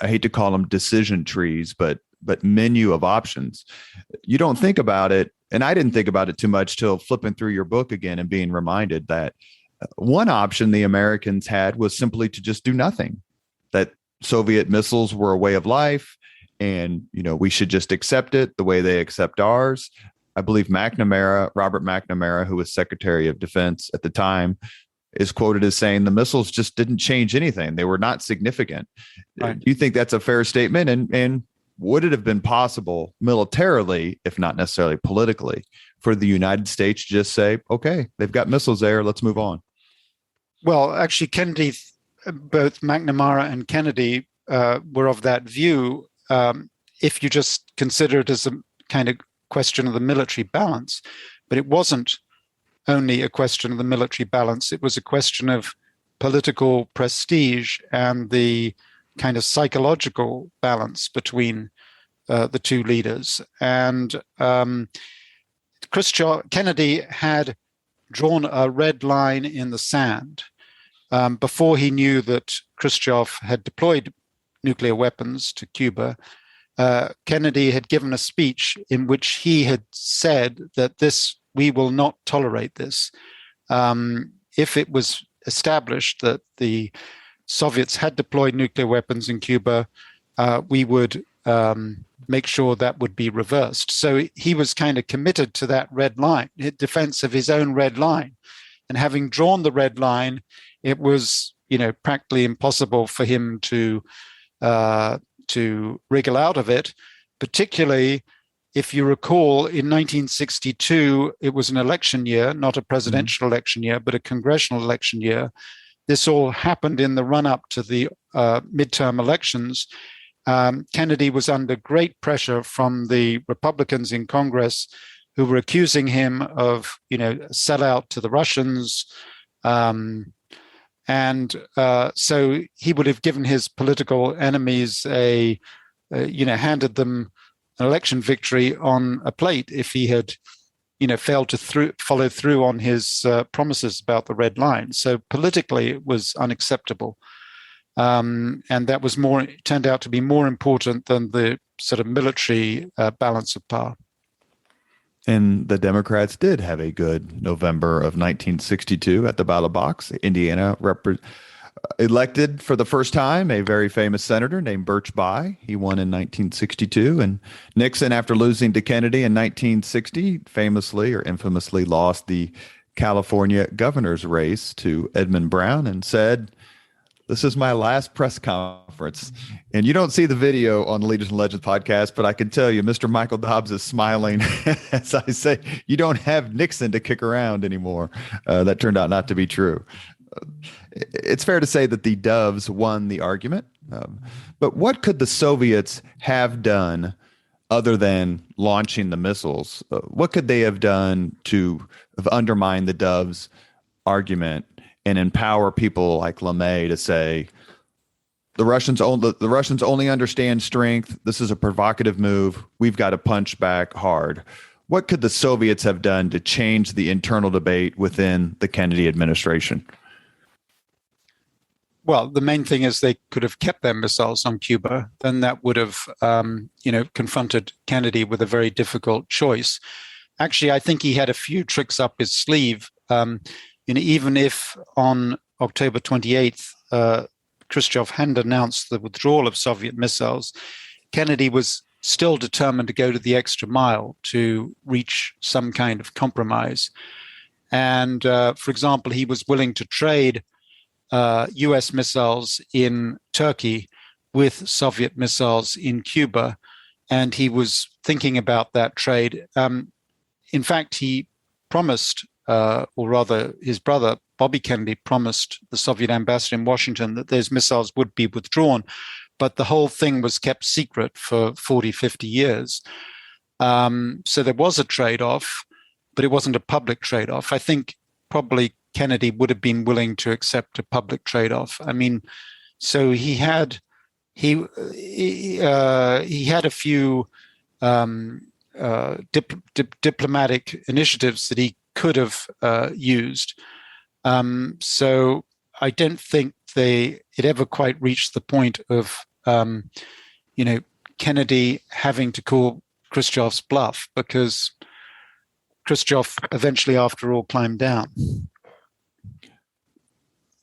I hate to call them decision trees, but menu of options, you don't think about it. And I didn't think about it too much till flipping through your book again and being reminded that one option the Americans had was simply to just do nothing, that Soviet missiles were a way of life. And, we should just accept it the way they accept ours. I believe Robert McNamara, who was Secretary of Defense at the time, is quoted as saying the missiles just didn't change anything. They were not significant. Right. Do you think that's a fair statement? And would it have been possible militarily, if not necessarily politically, for the United States to just say, okay, they've got missiles there, let's move on? Well, actually, Kennedy, both McNamara and Kennedy were of that view. If you just consider it as a kind of question of the military balance, but it wasn't only a question of the military balance. It was a question of political prestige and the kind of psychological balance between the two leaders. And Kennedy had drawn a red line in the sand before he knew that Khrushchev had deployed nuclear weapons to Cuba. Kennedy had given a speech in which he had said that we will not tolerate this. If it was established that the Soviets had deployed nuclear weapons in Cuba, we would make sure that would be reversed. So he was kind of committed to that red line, in defense of his own red line. And having drawn the red line, it was, practically impossible for him to wriggle out of it, particularly if you recall, in 1962, it was an election year, not a presidential election year, but a congressional election year. This all happened in the run-up to the midterm elections. Kennedy was under great pressure from the Republicans in Congress who were accusing him of, sellout to the Russians. So he would have given his political enemies handed them an election victory on a plate if he had, failed to follow through on his promises about the red line. So politically, it was unacceptable. And that was turned out to be more important than the sort of military balance of power. And the Democrats did have a good November of 1962 at the ballot box. Indiana elected for the first time a very famous senator named Birch Bayh. He won in 1962. And Nixon, after losing to Kennedy in 1960, famously or infamously lost the California governor's race to Edmund Brown and said, "This is my last press conference." And you don't see the video on the Leaders and Legends podcast, but I can tell you, Mr. Michael Dobbs is smiling as I say, you don't have Nixon to kick around anymore. That turned out not to be true. It's fair to say that the Doves won the argument. But what could the Soviets have done other than launching the missiles? What could they have done to have undermined the Doves' argument and empower people like LeMay to say the Russians only understand strength. This is a provocative move. We've got to punch back hard. What could the Soviets have done to change the internal debate within the Kennedy administration? Well, the main thing is they could have kept their missiles on Cuba. Then that would have, confronted Kennedy with a very difficult choice. Actually, I think he had a few tricks up his sleeve. Even if on October 28th, Khrushchev had announced the withdrawal of Soviet missiles, Kennedy was still determined to go to the extra mile to reach some kind of compromise. And for example, he was willing to trade US missiles in Turkey with Soviet missiles in Cuba. And he was thinking about that trade. In fact, he promised, or rather his brother, Bobby Kennedy, promised the Soviet ambassador in Washington that those missiles would be withdrawn. But the whole thing was kept secret for 40, 50 years. So there was a trade-off, but it wasn't a public trade-off. I think probably Kennedy would have been willing to accept a public trade-off. I mean, so he had a few diplomatic initiatives that he could have used. So I don't think it ever quite reached the point of Kennedy having to call Khrushchev's bluff, because Khrushchev eventually, after all, climbed down.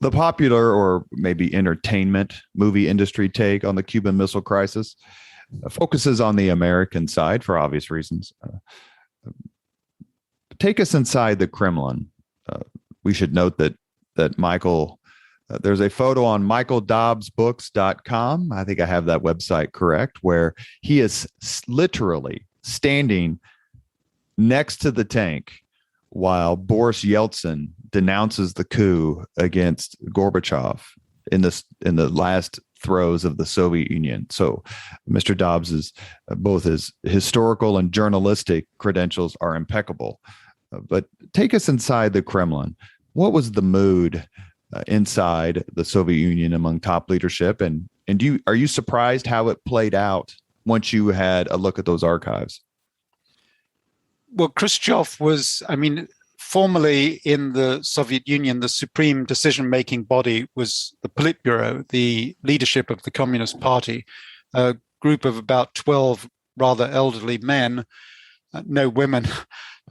The popular, or maybe entertainment, movie industry take on the Cuban Missile Crisis focuses on the American side for obvious reasons. Take us inside the Kremlin. We should note that Michael, there's a photo on michaeldobbsbooks.com. I think I have that website correct, where he is literally standing next to the tank while Boris Yeltsin denounces the coup against Gorbachev in the last throes of the Soviet Union. So Mr. Dobbs is both his historical and journalistic credentials are impeccable. But take us inside the Kremlin. What was the mood inside the Soviet Union among top leadership? And are you surprised how it played out once you had a look at those archives? Well, Khrushchev was, formerly in the Soviet Union, the supreme decision-making body was the Politburo, the leadership of the Communist Party, a group of about 12 rather elderly men, no women,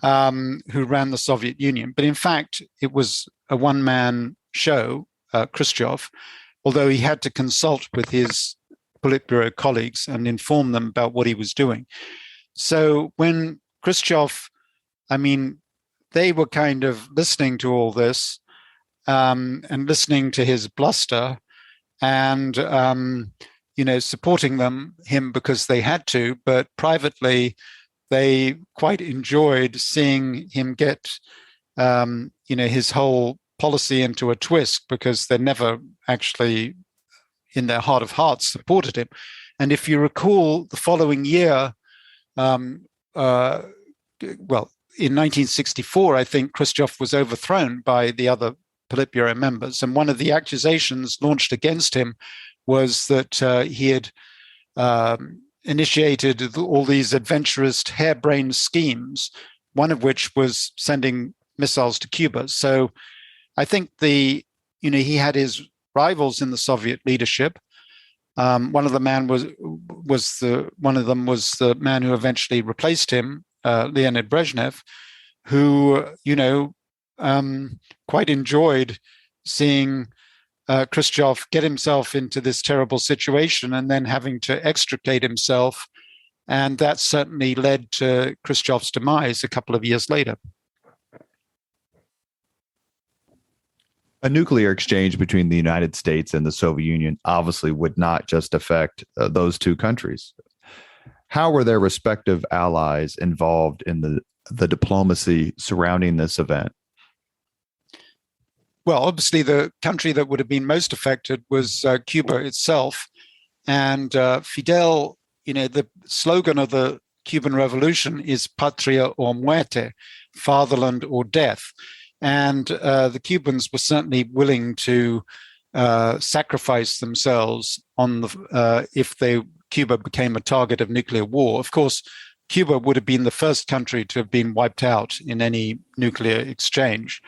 who ran the Soviet Union. But in fact, it was a one-man show, Khrushchev, although he had to consult with his Politburo colleagues and inform them about what he was doing. So when Khrushchev, they were kind of listening to all this and listening to his bluster and, supporting him because they had to, but privately they quite enjoyed seeing him get, his whole policy into a twist, because they never actually, in their heart of hearts, supported him. And if you recall, the following year, in 1964, I think Khrushchev was overthrown by the other Politburo members. And one of the accusations launched against him was that he had initiated all these adventurous, harebrained schemes, one of which was sending missiles to Cuba. So I think he had his rivals in the Soviet leadership. One of them was the man who eventually replaced him, Leonid Brezhnev, who quite enjoyed seeing Khrushchev get himself into this terrible situation and then having to extricate himself, and that certainly led to Khrushchev's demise a couple of years later. A nuclear exchange between the United States and the Soviet Union obviously would not just affect those two countries. How were their respective allies involved in the diplomacy surrounding this event? Well, obviously, the country that would have been most affected was Cuba itself. And Fidel, the slogan of the Cuban Revolution is Patria o muerte, fatherland or death. And the Cubans were certainly willing to sacrifice themselves if Cuba became a target of nuclear war. Of course, Cuba would have been the first country to have been wiped out in any nuclear exchange.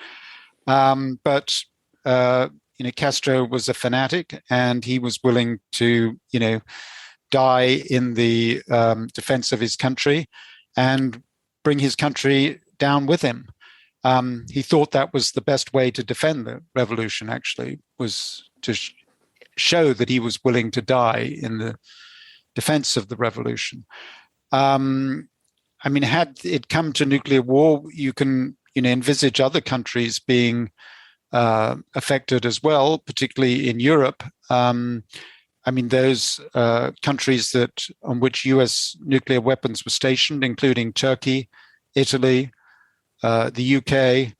But Castro was a fanatic, and he was willing to, die in the defense of his country and bring his country down with him. He thought that was the best way to defend the revolution, actually, was to show that he was willing to die in the defense of the revolution. Had it come to nuclear war, you can envisage other countries being affected as well, particularly in Europe. Those countries on which US nuclear weapons were stationed, including Turkey, Italy, the UK,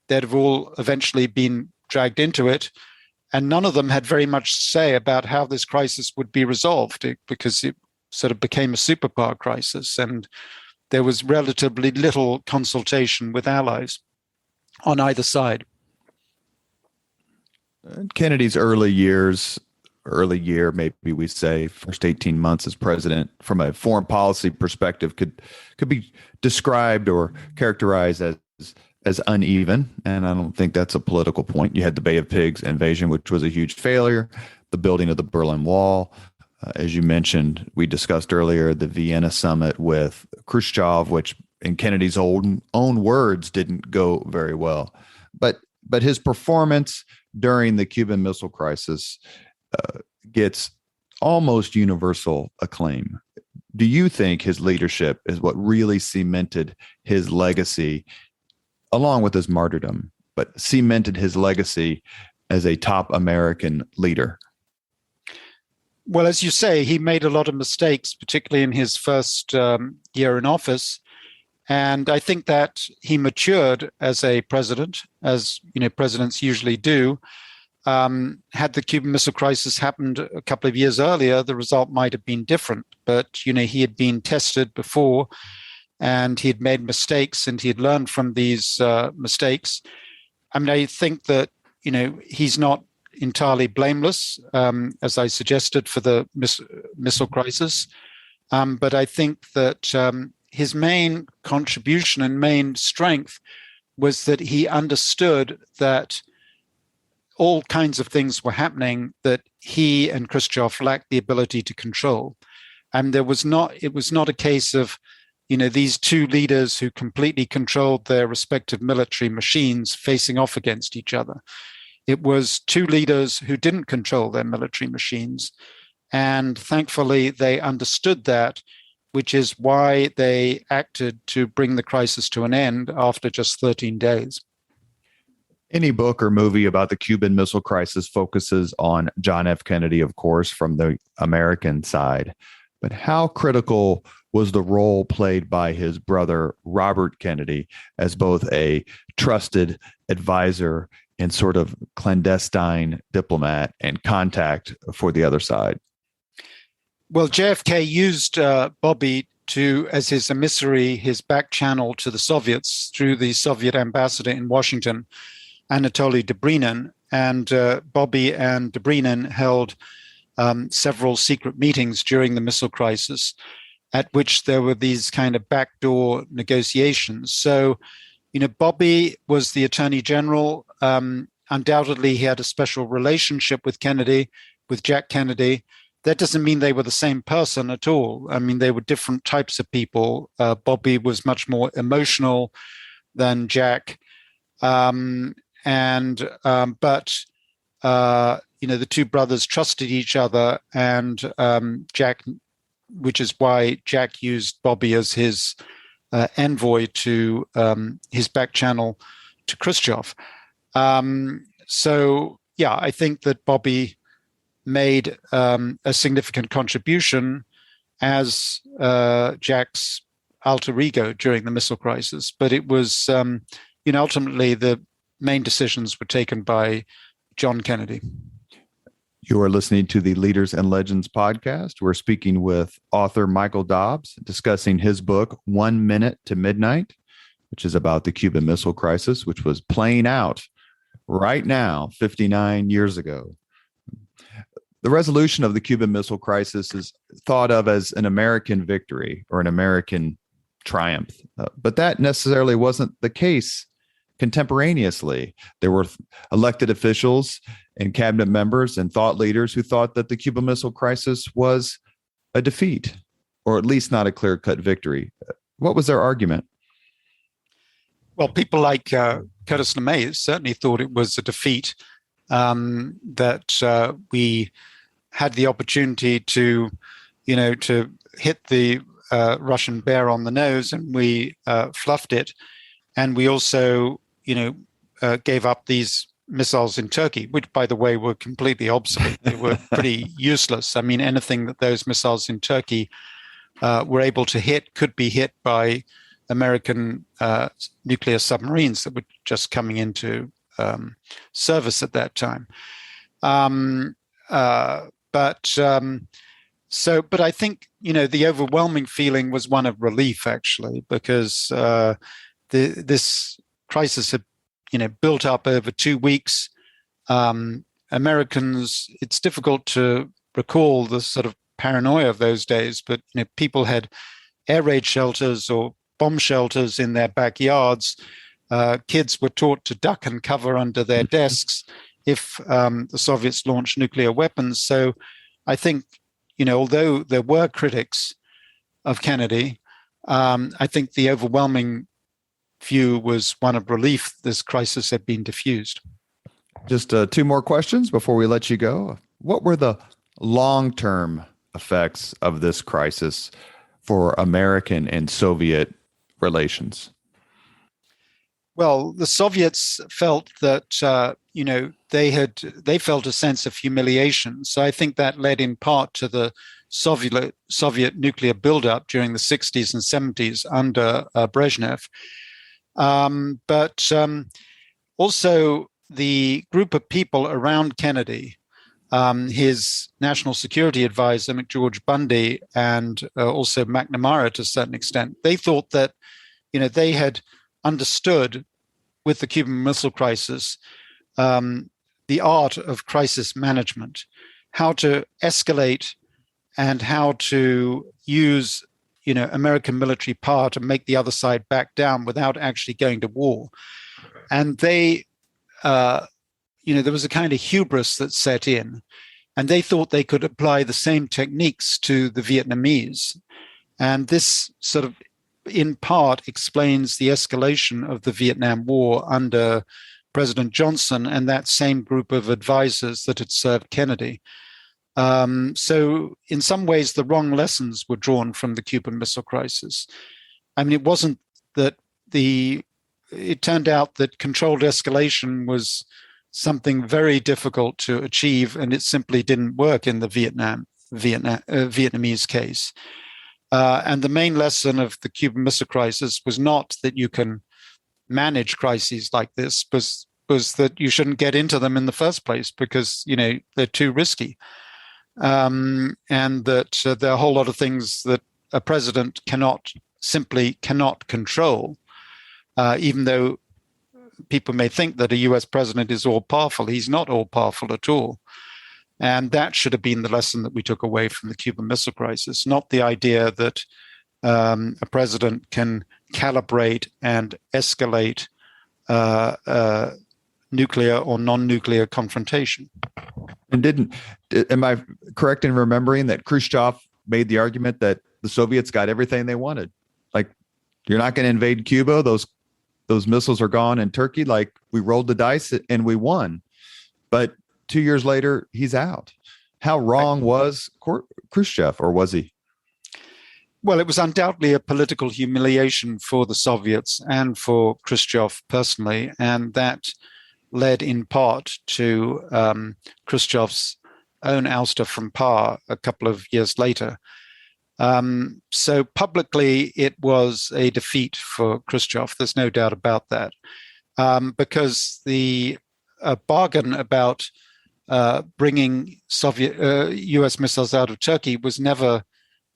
they'd have all eventually been dragged into it. And none of them had very much to say about how this crisis would be resolved, because it sort of became a superpower crisis, and there was relatively little consultation with allies on either side. Kennedy's early year, maybe we say first 18 months as president, from a foreign policy perspective, could be described or characterized as uneven. And I don't think that's a political point. You had the Bay of Pigs invasion, which was a huge failure, the building of the Berlin Wall. As you mentioned, we discussed earlier, the Vienna summit with Khrushchev, which in Kennedy's own words didn't go very well. But his performance during the Cuban Missile Crisis gets almost universal acclaim. Do you think his leadership is what really cemented his legacy, along with his martyrdom, but cemented his legacy as a top American leader? Well, as you say, he made a lot of mistakes, particularly in his first year in office. And I think that he matured as a president, as presidents usually do. Had the Cuban Missile Crisis happened a couple of years earlier, the result might have been different. But he had been tested before, and he had made mistakes, and he had learned from these mistakes. I think that he's not entirely blameless, as I suggested, for the missile crisis. But I think that his main contribution and main strength was that he understood that all kinds of things were happening that he and Khrushchev lacked the ability to control. And it was not a case of, these two leaders who completely controlled their respective military machines facing off against each other. It was two leaders who didn't control their military machines. And thankfully, they understood that, which is why they acted to bring the crisis to an end after just 13 days. Any book or movie about the Cuban Missile Crisis focuses on John F. Kennedy, of course, from the American side. But how critical was the role played by his brother, Robert Kennedy, as both a trusted advisor and sort of clandestine diplomat and contact for the other side. Well, JFK used Bobby as his emissary, his back channel to the Soviets through the Soviet ambassador in Washington, Anatoly Dobrynin. And Bobby and Dobrynin held several secret meetings during the missile crisis, at which there were these kind of backdoor negotiations. So, Bobby was the Attorney General. Undoubtedly, he had a special relationship with Jack Kennedy. That doesn't mean they were the same person at all. I mean, they were different types of people. Bobby was much more emotional than Jack. But the two brothers trusted each other, and Jack, which is why Jack used Bobby as his envoy to his back channel to Khrushchev. I think that Bobby made a significant contribution as Jack's alter ego during the missile crisis. But it was, ultimately the main decisions were taken by John Kennedy. You are listening to the Leaders and Legends podcast. We're speaking with author Michael Dobbs, discussing his book, 1 Minute to Midnight, which is about the Cuban Missile Crisis, which was playing out right now, 59 years ago. The resolution of the Cuban Missile Crisis is thought of as an American victory or an American triumph, but that necessarily wasn't the case contemporaneously. There were elected officials and cabinet members and thought leaders who thought that the Cuban Missile Crisis was a defeat, or at least not a clear-cut victory. What was their argument? Well, people like Curtis LeMay certainly thought it was a defeat, that we had the opportunity to hit the Russian bear on the nose, and we fluffed it. And we also, gave up these missiles in Turkey, which, by the way, were completely obsolete. They were pretty useless. I mean, anything that those missiles in Turkey were able to hit could be hit by American nuclear submarines that were just coming into service at that time. But I think, the overwhelming feeling was one of relief, actually, because this crisis had, built up over 2 weeks. Americans, it's difficult to recall the sort of paranoia of those days, but people had air raid shelters or bomb shelters in their backyards. Kids were taught to duck and cover under their desks if the Soviets launched nuclear weapons. So I think, although there were critics of Kennedy, I think the overwhelming view was one of relief this crisis had been diffused. Just 2 more questions before we let you go. What were the long-term effects of this crisis for American and Soviet relations? Well, the Soviets felt that, they felt a sense of humiliation. So I think that led in part to the Soviet nuclear buildup during the 60s and 70s under Brezhnev. But also the group of people around Kennedy, his national security advisor, McGeorge Bundy, and also McNamara to a certain extent, they thought that, they had understood with the Cuban Missile Crisis the art of crisis management, how to escalate and how to use American military power to make the other side back down without actually going to war. And they, there was a kind of hubris that set in, and they thought they could apply the same techniques to the Vietnamese. And this sort of, in part, explains the escalation of the Vietnam War under President Johnson and that same group of advisors that had served Kennedy. So in some ways, the wrong lessons were drawn from the Cuban Missile Crisis. I mean, it wasn't that it turned out that controlled escalation was something very difficult to achieve, and it simply didn't work in the Vietnamese case. And the main lesson of the Cuban Missile Crisis was not that you can manage crises like this, was that you shouldn't get into them in the first place because, they're too risky. And that there are a whole lot of things that a president simply cannot control, even though people may think that a US president is all powerful. He's not all powerful at all. And that should have been the lesson that we took away from the Cuban Missile Crisis, not the idea that a president can calibrate and escalate nuclear or non-nuclear confrontation. And am I correct in remembering that Khrushchev made the argument that the Soviets got everything they wanted? Like, you're not going to invade Cuba. Those missiles are gone in Turkey. Like, we rolled the dice and we won. But 2 years later, he's out. How wrong was Khrushchev, or was he? Well, it was undoubtedly a political humiliation for the Soviets and for Khrushchev personally, and that led in part to Khrushchev's own ouster from power a couple of years later. So publicly, it was a defeat for Khrushchev. There's no doubt about that, because the bargain about bringing U.S. missiles out of Turkey was never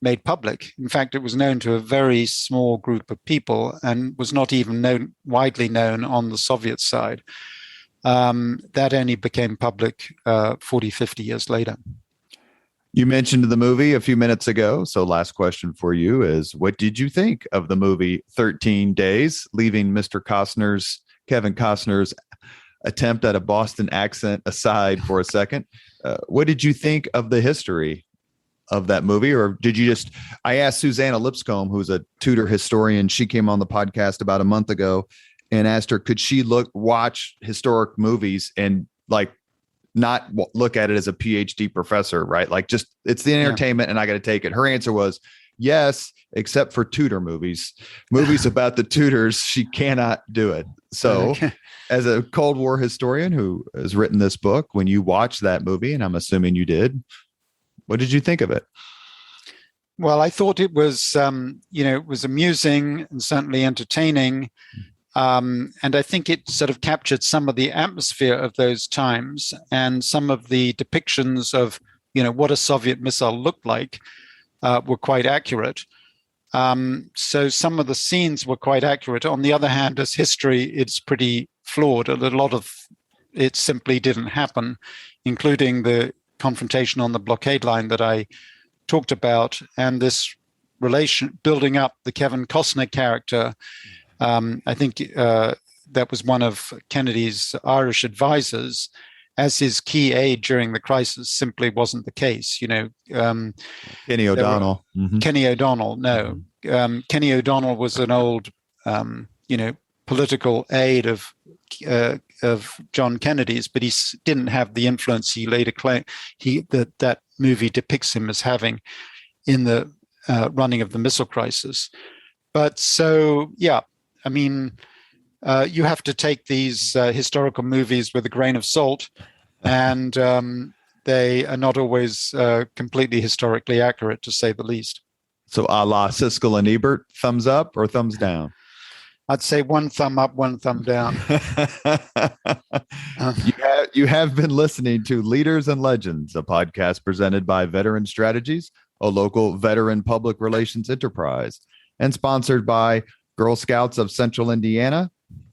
made public. In fact, it was known to a very small group of people and was not even widely known on the Soviet side. That only became public 40, 50 years later. You mentioned the movie a few minutes ago. So last question for you is, what did you think of the movie 13 Days, leaving Kevin Costner's attempt at a Boston accent aside for a second? What did you think of the history of that movie? Or did you I asked Susanna Lipscomb, who's a Tudor historian. She came on the podcast about a month ago and asked her, could she watch historic movies and not look at it as a PhD professor, right? Like, just, it's the entertainment and I got to take it. Her answer was yes, except for Tudor movies about the Tudors. She cannot do it. So as a Cold War historian who has written this book, when you watched that movie, and I'm assuming you did, what did you think of it? Well, I thought it was, it was amusing and certainly entertaining. And I think it sort of captured some of the atmosphere of those times and some of the depictions of, what a Soviet missile looked like were quite accurate. So some of the scenes were quite accurate. On the other hand, as history, it's pretty flawed. A lot of it simply didn't happen, including the confrontation on the blockade line that I talked about, and this relation building up the Kevin Costner character. I think that was one of Kennedy's Irish advisors as his key aide during the crisis. Simply wasn't the case. Kenny O'Donnell. Kenny O'Donnell. No, Kenny O'Donnell was an old, political aide of John Kennedy's, but he didn't have the influence he later claimed that movie depicts him as having in the running of the missile crisis. But so, yeah, I mean, you have to take these historical movies with a grain of salt, and they are not always completely historically accurate, to say the least. So a la Siskel and Ebert, thumbs up or thumbs down? I'd say one thumb up, one thumb down. You have been listening to Leaders and Legends, a podcast presented by Veteran Strategies, a local veteran public relations enterprise, and sponsored by Girl Scouts of Central Indiana,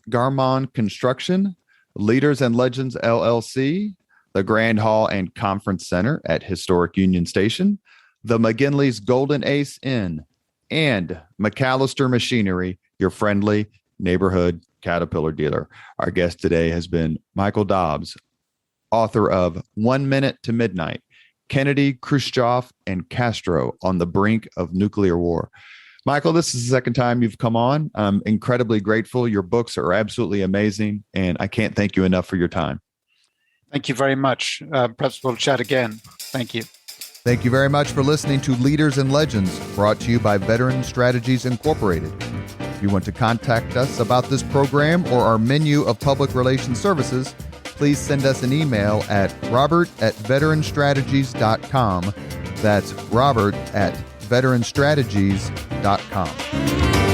Garmon Construction, Leaders and Legends LLC, the Grand Hall and Conference Center at Historic Union Station, the McGinley's Golden Ace Inn, and McAllister Machinery, your friendly neighborhood Caterpillar dealer. Our guest today has been Michael Dobbs, author of 1 Minute to Midnight, Kennedy, Khrushchev, and Castro on the Brink of Nuclear War. Michael, this is the second time you've come on. I'm incredibly grateful. Your books are absolutely amazing, and I can't thank you enough for your time. Thank you very much. Perhaps we'll chat again. Thank you. Thank you very much for listening to Leaders and Legends, brought to you by Veteran Strategies Incorporated. If you want to contact us about this program or our menu of public relations services, please send us an email at robert@veteranstrategies.com. That's robert@veteranstrategies.com. veteranstrategies.com.